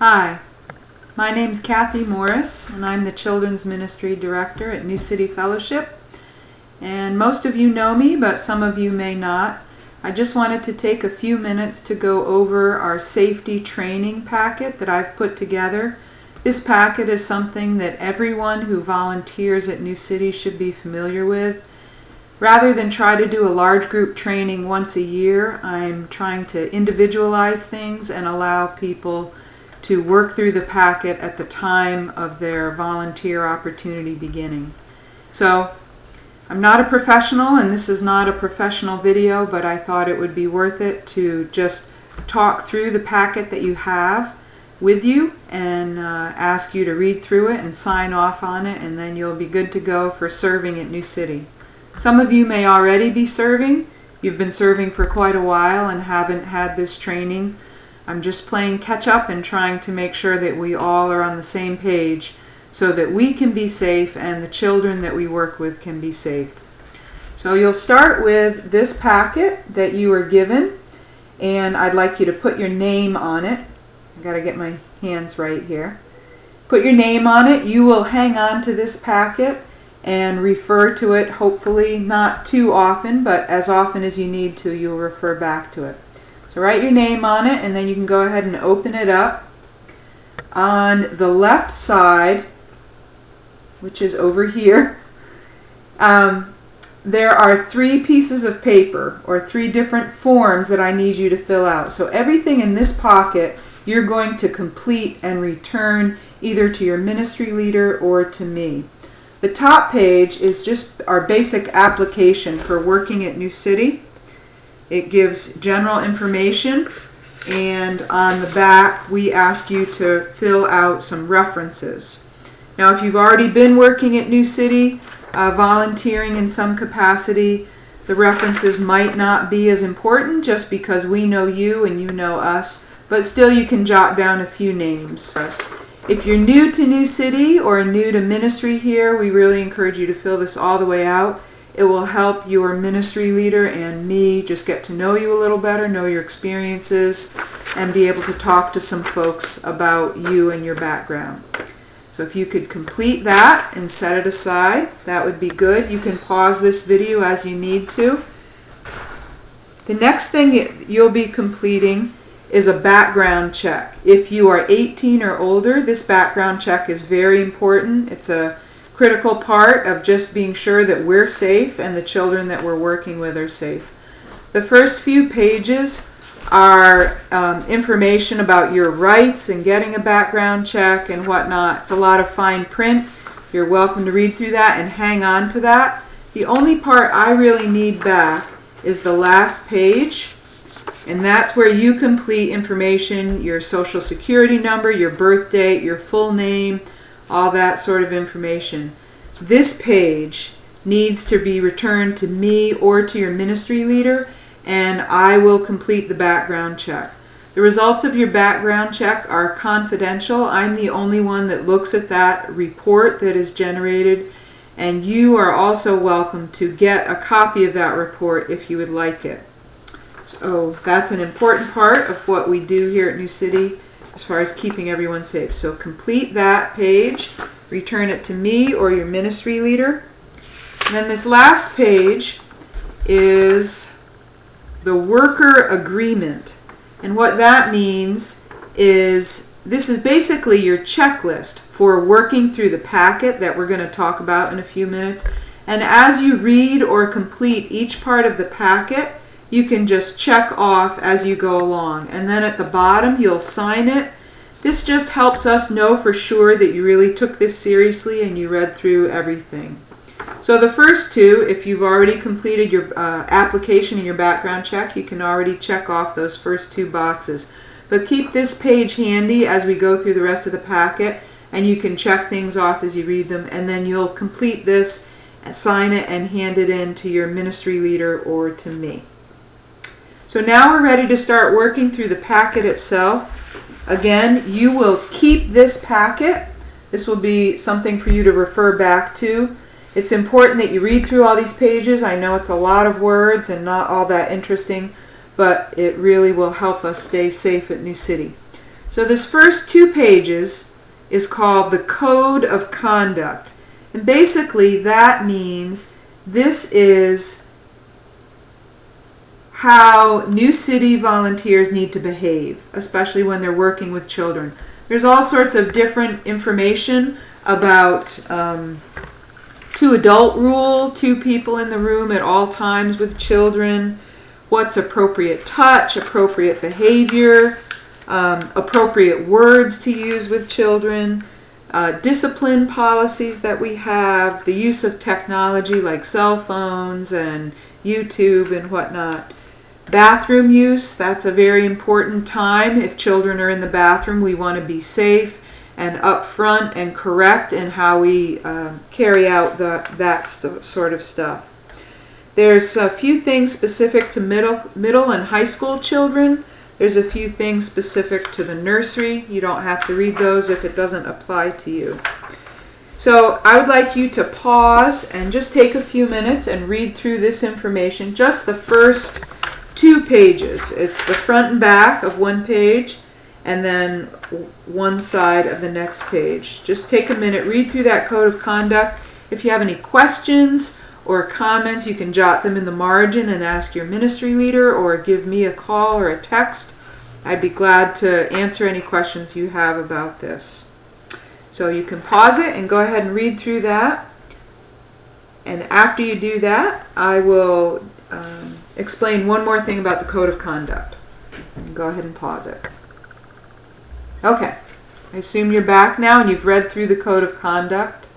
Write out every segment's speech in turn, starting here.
Hi, my name's Kathy Morris, and I'm the Children's Ministry Director at New City Fellowship. And most of you know me, but some of you may not. I just wanted to take a few minutes to go over our safety training packet that I've put together. This packet is something that everyone who volunteers at New City should be familiar with. Rather than try to do a large group training once a year, I'm trying to individualize things and allow people to work through the packet at the time of their volunteer opportunity beginning. So I'm not a professional, and this is not a professional video, but I thought it would be worth it to just talk through the packet that you have with you and ask you to read through it and sign off on it, and then you'll be good to go for serving at New City. Some of you may already be serving. You've been serving for quite a while and haven't had this training. I'm just playing catch up and trying to make sure that we all are on the same page so that we can be safe and the children that we work with can be safe. So you'll start with this packet that you were given, and I'd like you to put your name on it. I gotta get my hands right here. Put your name on it. You will hang on to this packet and refer to it, hopefully not too often, but as often as you need to, you'll refer back to it. So write your name on it, and then you can go ahead and open it up. On the left side, which is over here, there are 3 pieces of paper, or 3 different forms that I need you to fill out. So everything in this pocket you're going to complete and return either to your ministry leader or to me. The top page is just our basic application for working at New City. It gives general information, and on the back we ask you to fill out some references. Now, if you've already been working at New City, volunteering in some capacity, the references might not be as important just because we know you and you know us, but still you can jot down a few names. If you're new to New City or new to ministry here, we really encourage you to fill this all the way out. It will help your ministry leader and me just get to know you a little better, know your experiences, and be able to talk to some folks about you and your background. So if you could complete that and set it aside, that would be good. You can pause this video as you need to. The next thing you'll be completing is a background check. If you are 18 or older, this background check is very important. It's a critical part of just being sure that we're safe and the children that we're working with are safe. The first few pages are information about your rights and getting a background check and whatnot. It's a lot of fine print. You're welcome to read through that and hang on to that. The only part I really need back is the last page, and that's where you complete information, your social security number, your birth date, your full name, all that sort of information. This page needs to be returned to me or to your ministry leader, and I will complete the background check. The results of your background check are confidential. I'm the only one that looks at that report that is generated, and you are also welcome to get a copy of that report if you would like it. So that's an important part of what we do here at New City as far as keeping everyone safe. So complete that page, return it to me or your ministry leader. And then this last page is the worker agreement. And what that means is this is basically your checklist for working through the packet that we're going to talk about in a few minutes. And as you read or complete each part of the packet, you can just check off as you go along. And then at the bottom, you'll sign it. This just helps us know for sure that you really took this seriously and you read through everything. So the first 2, if you've already completed your application and your background check, you can already check off those first 2 boxes. But keep this page handy as we go through the rest of the packet, and you can check things off as you read them, and then you'll complete this, sign it, and hand it in to your ministry leader or to me. So now we're ready to start working through the packet itself. Again, you will keep this packet. This will be something for you to refer back to. It's important that you read through all these pages. I know it's a lot of words and not all that interesting, but it really will help us stay safe at New City. So this first 2 pages is called the Code of Conduct. And basically that means this is how New City volunteers need to behave, especially when they're working with children. There's all sorts of different information about 2 adult rule, 2 people in the room at all times with children, what's appropriate touch, appropriate behavior, appropriate words to use with children, discipline policies that we have, the use of technology like cell phones and YouTube and whatnot. Bathroom use, that's a very important time. If children are in the bathroom, we want to be safe and upfront and correct in how we carry out that sort of stuff. There's a few things specific to middle and high school children. There's a few things specific to the nursery. You don't have to read those if it doesn't apply to you. So I would like you to pause and just take a few minutes and read through this information, just the first 2 pages. It's the front and back of one page and then one side of the next page. Just take a minute, read through that Code of Conduct. If you have any questions or comments, you can jot them in the margin and ask your ministry leader or give me a call or a text. I'd be glad to answer any questions you have about this. So you can pause it and go ahead and read through that. And after you do that, I will explain one more thing about the Code of Conduct. Go ahead and pause it. Okay, I assume you're back now and you've read through the Code of Conduct.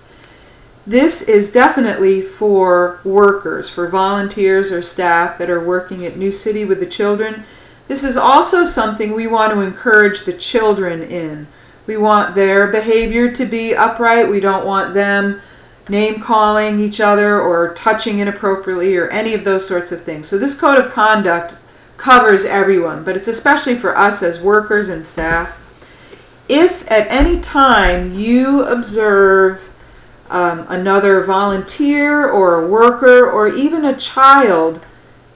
This is definitely for workers, for volunteers or staff that are working at New City with the children. This is also something we want to encourage the children in. We want their behavior to be upright. We don't want them name-calling each other or touching inappropriately or any of those sorts of things. So this Code of Conduct covers everyone, but it's especially for us as workers and staff. If at any time you observe another volunteer or a worker or even a child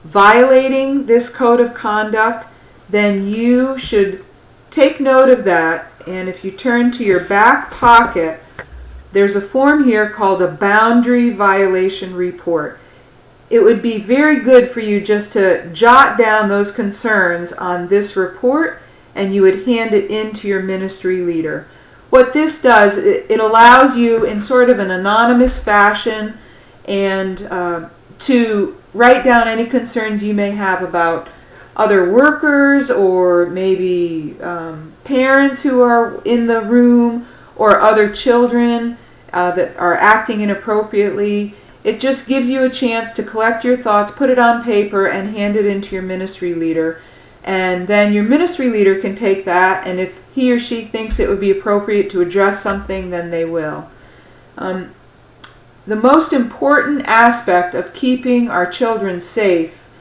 violating this Code of Conduct, then you should take note of that. And if you turn to your back pocket, there's a form here called a boundary violation report. It would be very good for you just to jot down those concerns on this report and you would hand it in to your ministry leader. What this does, it allows you in sort of an anonymous fashion and to write down any concerns you may have about other workers or maybe parents who are in the room or other children that are acting inappropriately. It just gives you a chance to collect your thoughts, put it on paper, and hand it into your ministry leader. And then your ministry leader can take that, and if he or she thinks it would be appropriate to address something, then they will. The most important aspect of keeping our children safe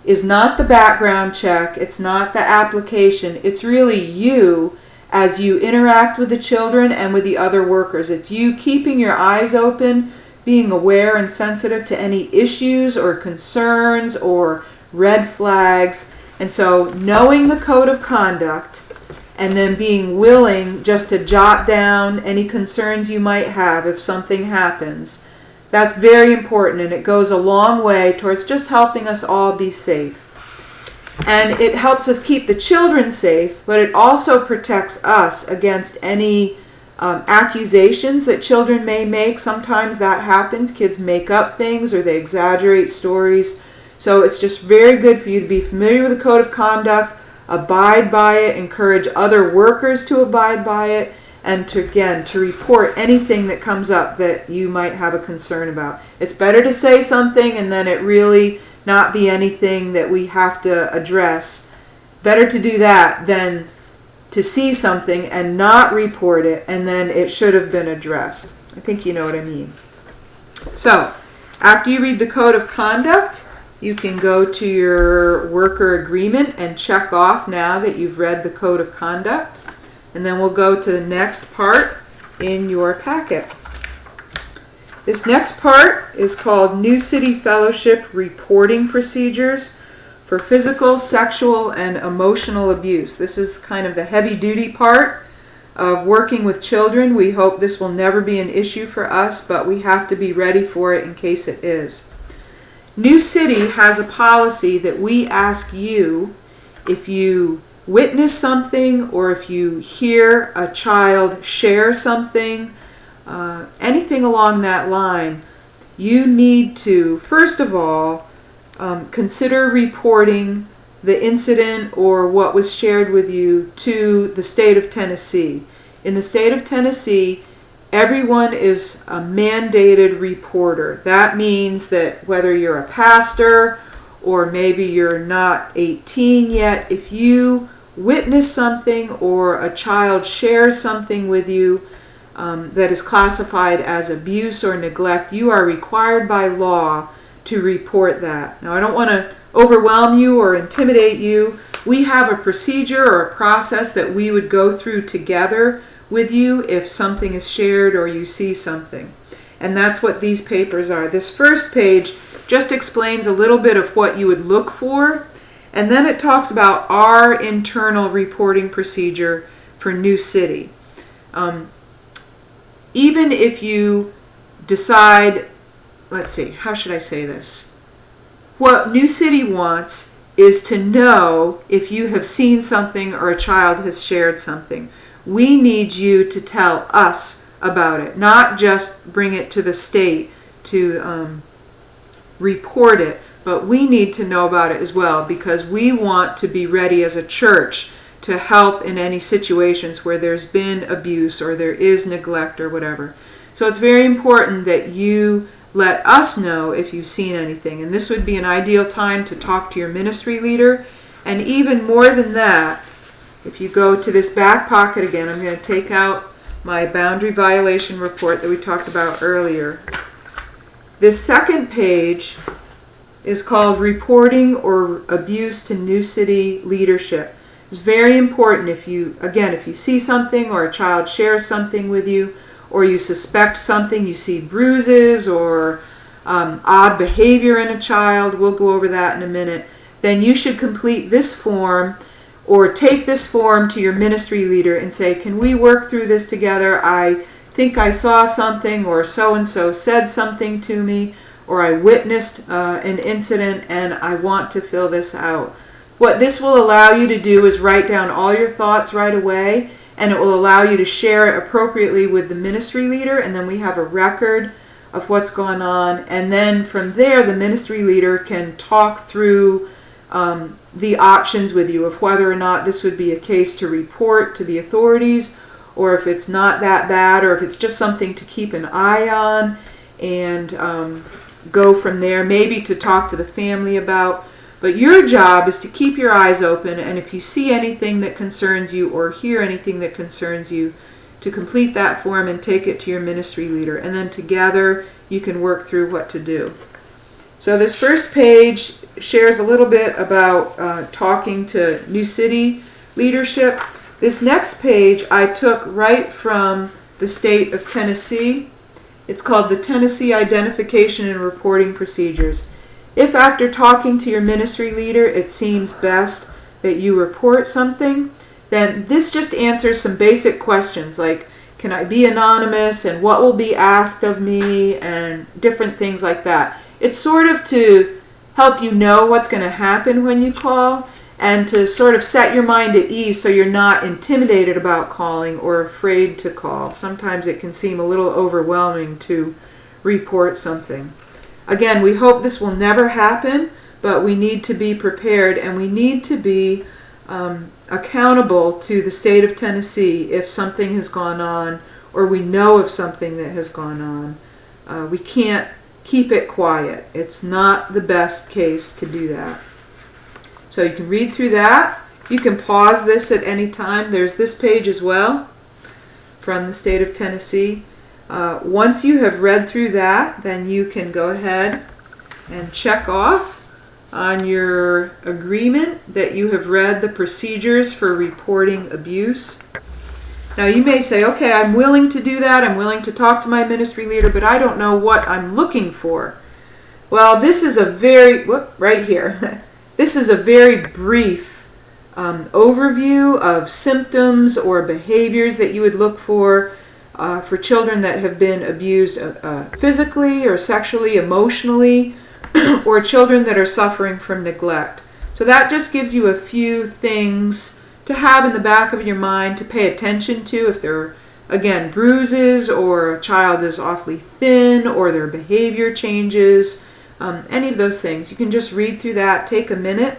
is not the background check, it's not the application, it's really you as you interact with the children and with the other workers. It's you keeping your eyes open, being aware and sensitive to any issues or concerns or red flags. And so knowing the Code of Conduct and then being willing just to jot down any concerns you might have if something happens, that's very important, and it goes a long way towards just helping us all be safe. And it helps us keep the children safe, but it also protects us against any accusations that children may make. Sometimes that happens. Kids make up things or they exaggerate stories. So it's just very good for you to be familiar with the Code of Conduct, abide by it, encourage other workers to abide by it, and to report anything that comes up that you might have a concern about. It's better to say something and then it really not be anything that we have to address. Better to do that than to see something and not report it and then it should have been addressed. I think you know what I mean. So, after you read the Code of Conduct, you can go to your worker agreement and check off now that you've read the Code of Conduct. And then we'll go to the next part in your packet. This next part is called New City Fellowship Reporting Procedures for physical, sexual, and emotional abuse. This is kind of the heavy-duty part of working with children. We hope this will never be an issue for us, but we have to be ready for it in case it is. New City has a policy that we ask you, if you witness something or if you hear a child share something, anything along that line, you need to, first of all, consider reporting the incident or what was shared with you to the state of Tennessee. In the state of Tennessee, everyone is a mandated reporter. That means that whether you're a pastor or maybe you're not 18 yet, if you witness something or a child shares something with you that is classified as abuse or neglect, you are required by law to report that. Now, I don't want to overwhelm you or intimidate you. We have a procedure or a process that we would go through together with you if something is shared or you see something. And that's what these papers are. This first page just explains a little bit of what you would look for, and then it talks about our internal reporting procedure for New City. Even if you decide, let's see, how should I say this? What New City wants is to know if you have seen something or a child has shared something. We need you to tell us about it, not just bring it to the state to report it, but we need to know about it as well, because we want to be ready as a church to help in any situations where there's been abuse or there is neglect or whatever. So it's very important that you let us know if you've seen anything. And this would be an ideal time to talk to your ministry leader. And even more than that, if you go to this back pocket again, I'm going to take out my boundary violation report that we talked about earlier. This second page is called Reporting or Abuse to New City Leadership. It's very important if you see something or a child shares something with you, or you suspect something, you see bruises or odd behavior in a child, we'll go over that in a minute, then you should complete this form or take this form to your ministry leader and say, can we work through this together? I think I saw something, or so-and-so said something to me, or I witnessed an incident and I want to fill this out. What this will allow you to do is write down all your thoughts right away, and it will allow you to share it appropriately with the ministry leader, and then we have a record of what's gone on, and then from there the ministry leader can talk through the options with you of whether or not this would be a case to report to the authorities, or if it's not that bad, or if it's just something to keep an eye on, and go from there, maybe to talk to the family about. But your job is to keep your eyes open, and if you see anything that concerns you or hear anything that concerns you, to complete that form and take it to your ministry leader, and then together you can work through what to do. So this first page shares a little bit about talking to New City leadership. This next page I took right from the state of Tennessee. It's called the Tennessee Identification and Reporting Procedures. If after talking to your ministry leader it seems best that you report something, then this just answers some basic questions like, can I be anonymous, and what will be asked of me, and different things like that. It's sort of to help you know what's going to happen when you call, and to sort of set your mind at ease so you're not intimidated about calling or afraid to call. Sometimes it can seem a little overwhelming to report something. Again, we hope this will never happen, but we need to be prepared, and we need to be accountable to the state of Tennessee if something has gone on, or we know of something that has gone on. We can't keep it quiet. It's not the best case to do that. So you can read through that. You can pause this at any time. There's this page as well from the state of Tennessee. Once you have read through that, then you can go ahead and check off on your agreement that you have read the procedures for reporting abuse. Now you may say, okay, I'm willing to do that. I'm willing to talk to my ministry leader, but I don't know what I'm looking for. Well, this is a very, right here. This is a very brief overview of symptoms or behaviors that you would look for children that have been abused physically or sexually, emotionally, or children that are suffering from neglect. So that just gives you a few things to have in the back of your mind to pay attention to if there are, again, bruises, or a child is awfully thin, or their behavior changes, any of those things. You can just read through that, take a minute,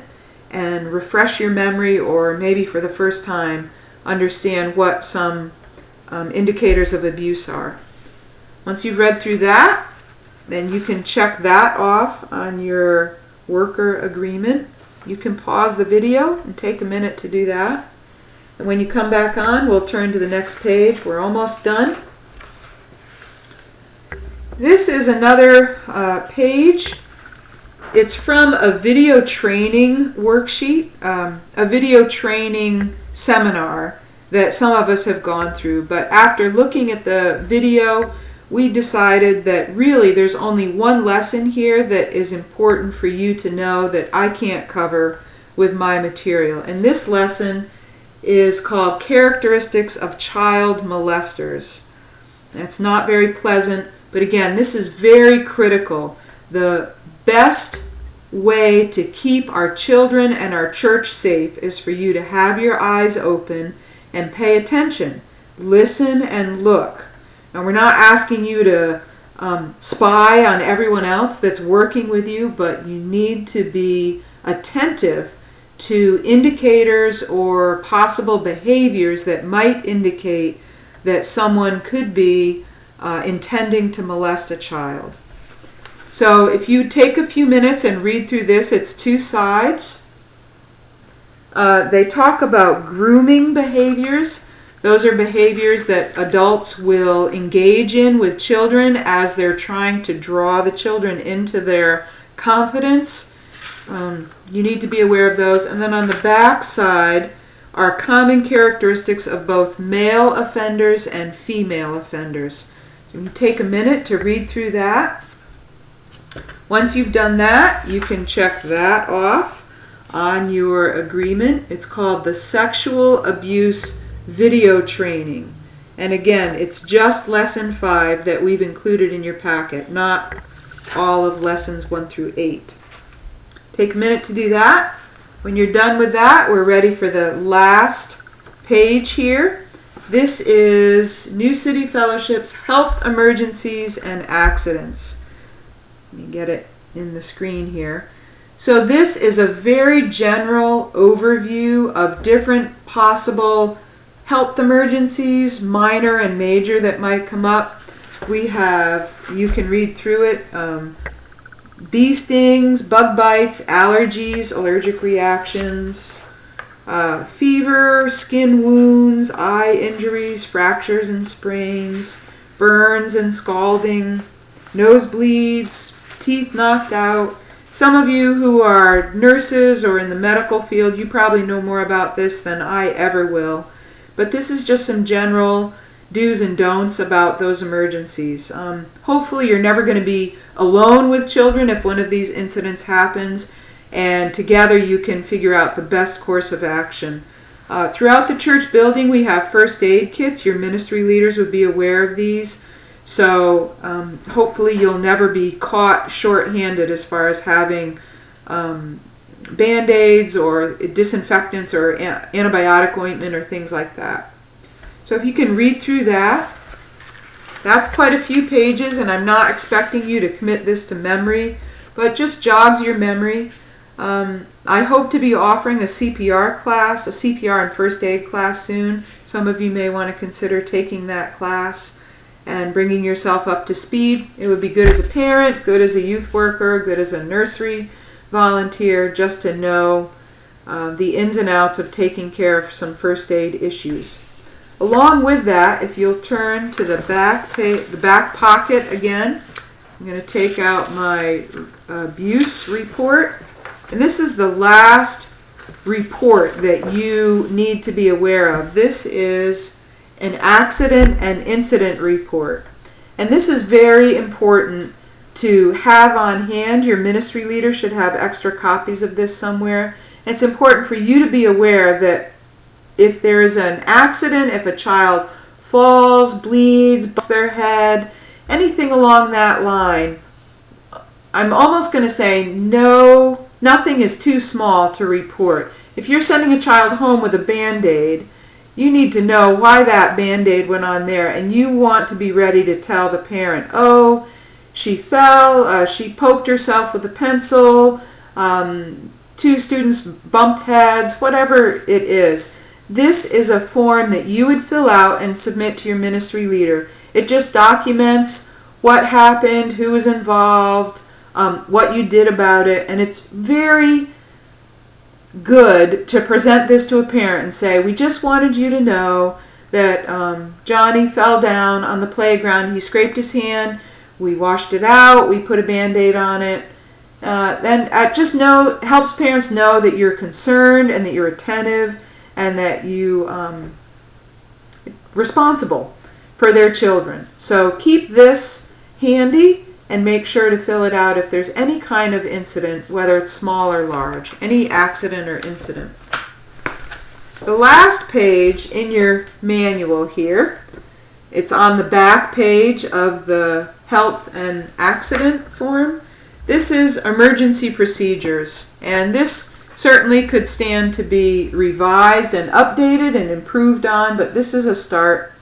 and refresh your memory, or maybe for the first time understand what some indicators of abuse are. Once you've read through that, then you can check that off on your worker agreement. You can pause the video and take a minute to do that. And when you come back on, we'll turn to the next page. We're almost done. This is another page. It's from a video training worksheet, a video training seminar that some of us have gone through. But after looking at the video, we decided that really there's only one lesson here that is important for you to know that I can't cover with my material. And this lesson is called Characteristics of Child Molesters. It's not very pleasant, but again, this is very critical. The best way to keep our children and our church safe is for you to have your eyes open and pay attention. Listen and look. And we're not asking you to spy on everyone else that's working with you, but you need to be attentive to indicators or possible behaviors that might indicate that someone could be intending to molest a child. So if you take a few minutes and read through this, it's 2 sides. They talk about grooming behaviors. Those are behaviors that adults will engage in with children as they're trying to draw the children into their confidence. You need to be aware of those. And then on the back side are common characteristics of both male offenders and female offenders. So you take a minute to read through that. Once you've done that, you can check that off on your agreement. It's called the Sexual Abuse Video Training. And again, it's just lesson 5 that we've included in your packet, not all of lessons 1 through 8. Take a minute to do that. When you're done with that, we're ready for the last page here. This is New City Fellowship's Health Emergencies and Accidents. Let me get it in the screen here. So this is a very general overview of different possible health emergencies, minor and major, that might come up. We have, you can read through it, bee stings, bug bites, allergies, allergic reactions, fever, skin wounds, eye injuries, fractures and sprains, burns and scalding, nosebleeds, teeth knocked out. Some of you who are nurses or in the medical field, you probably know more about this than I ever will. But this is just some general do's and don'ts about those emergencies. Hopefully you're never going to be alone with children if one of these incidents happens, and together you can figure out the best course of action. Throughout the church building we have first aid kits. Your ministry leaders would be aware of these. So hopefully you'll never be caught short-handed as far as having Band-Aids or disinfectants or antibiotic ointment or things like that. So if you can read through that, that's quite a few pages, and I'm not expecting you to commit this to memory, but just jogs your memory. I hope to be offering a CPR class, a CPR and first aid class soon. Some of you may want to consider taking that class and bringing yourself up to speed. It would be good as a parent, good as a youth worker, good as a nursery volunteer, just to know the ins and outs of taking care of some first aid issues. Along with that, if you'll turn to the back pocket again, I'm going to take out my abuse report. And this is the last report that you need to be aware of. This is an accident and incident report. And this is very important to have on hand. Your ministry leader should have extra copies of this somewhere. It's important for you to be aware that if there is an accident, if a child falls, bleeds, busts their head, anything along that line, I'm almost going to say no, nothing is too small to report. If you're sending a child home with a Band-Aid, you need to know why that Band-Aid went on there, and you want to be ready to tell the parent, oh, she fell, she poked herself with a pencil, 2 students bumped heads, whatever it is. This is a form that you would fill out and submit to your ministry leader. It just documents what happened, who was involved, what you did about it, and it's very good to present this to a parent and say, we just wanted you to know that Johnny fell down on the playground, he scraped his hand, we washed it out, we put a Band-Aid on it. Then just helps parents know that you're concerned and that you're attentive and that you responsible for their children. So keep this handy and make sure to fill it out if there's any kind of incident, whether it's small or large, any accident or incident. The last page in your manual here, it's on the back page of the health and accident form. This is emergency procedures, and this certainly could stand to be revised and updated and improved on, but this is a start.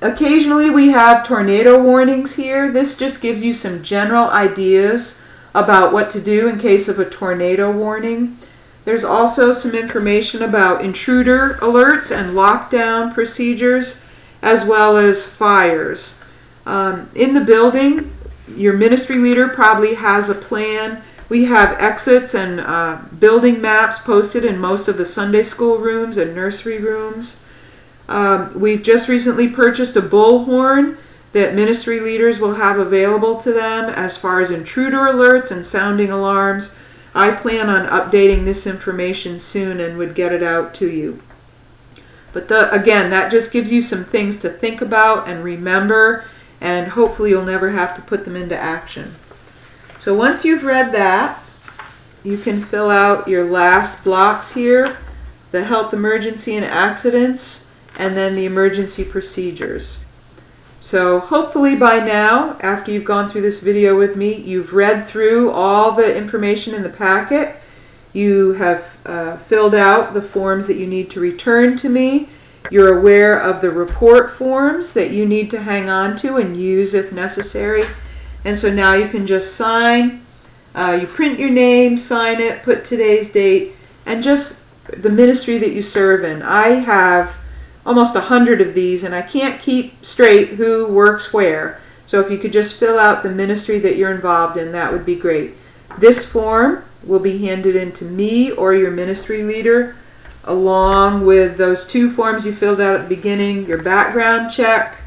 Occasionally we have tornado warnings here. This just gives you some general ideas about what to do in case of a tornado warning. There's also some information about intruder alerts and lockdown procedures, as well as fires. In the building, your ministry leader probably has a plan. We have exits and building maps posted in most of the Sunday school rooms and nursery rooms. We've just recently purchased a bullhorn that ministry leaders will have available to them as far as intruder alerts and sounding alarms. I plan on updating this information soon and would get it out to you. But again, that just gives you some things to think about and remember, and hopefully you'll never have to put them into action. So once you've read that, you can fill out your last blocks here, the health emergency and accidents, and then the emergency procedures. So hopefully by now, after you've gone through this video with me, you've read through all the information in the packet. You have filled out the forms that you need to return to me. You're aware of the report forms that you need to hang on to and use if necessary. And so now you can just sign. You print your name, sign it, put today's date, and just the ministry that you serve in. I have almost 100 of these, and I can't keep straight who works where. So if you could just fill out the ministry that you're involved in, that would be great. This form will be handed in to me or your ministry leader, along with those 2 forms you filled out at the beginning, your background check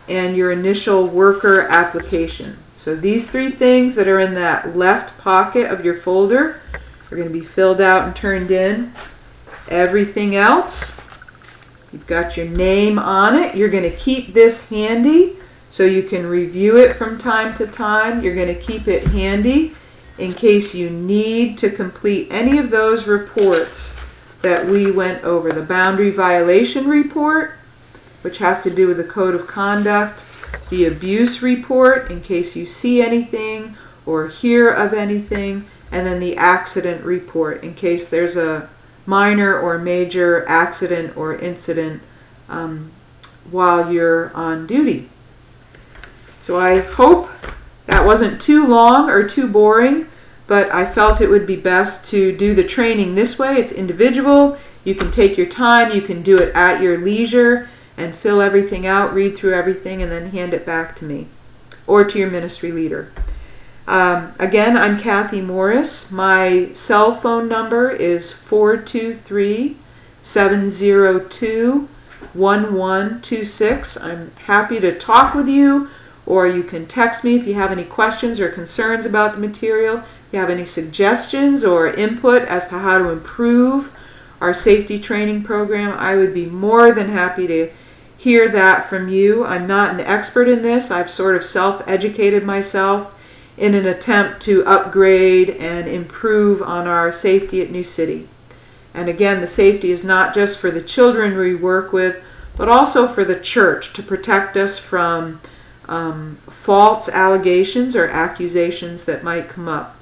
and your initial worker application. So these 3 things that are in that left pocket of your folder are going to be filled out and turned in. Everything else, you've got your name on it. You're going to keep this handy so you can review it from time to time. You're going to keep it handy in case you need to complete any of those reports that we went over. The boundary violation report, which has to do with the code of conduct, the abuse report in case you see anything or hear of anything, and then the accident report in case there's a minor or major accident or incident while you're on duty. So I hope that wasn't too long or too boring, but I felt it would be best to do the training this way. It's individual. You can take your time. You can do it at your leisure and fill everything out, read through everything, and then hand it back to me or to your ministry leader. Again, I'm Kathy Morris. My cell phone number is 423-702-1126. I'm happy to talk with you, or you can text me if you have any questions or concerns about the material. If you have any suggestions or input as to how to improve our safety training program, I would be more than happy to hear that from you. I'm not an expert in this. I've sort of self-educated myself in an attempt to upgrade and improve on our safety at New City. And again, the safety is not just for the children we work with, but also for the church, to protect us from false allegations or accusations that might come up.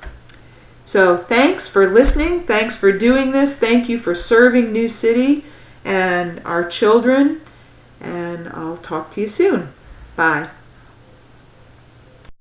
So thanks for listening. Thanks for doing this. Thank you for serving New City and our children. And I'll talk to you soon. Bye.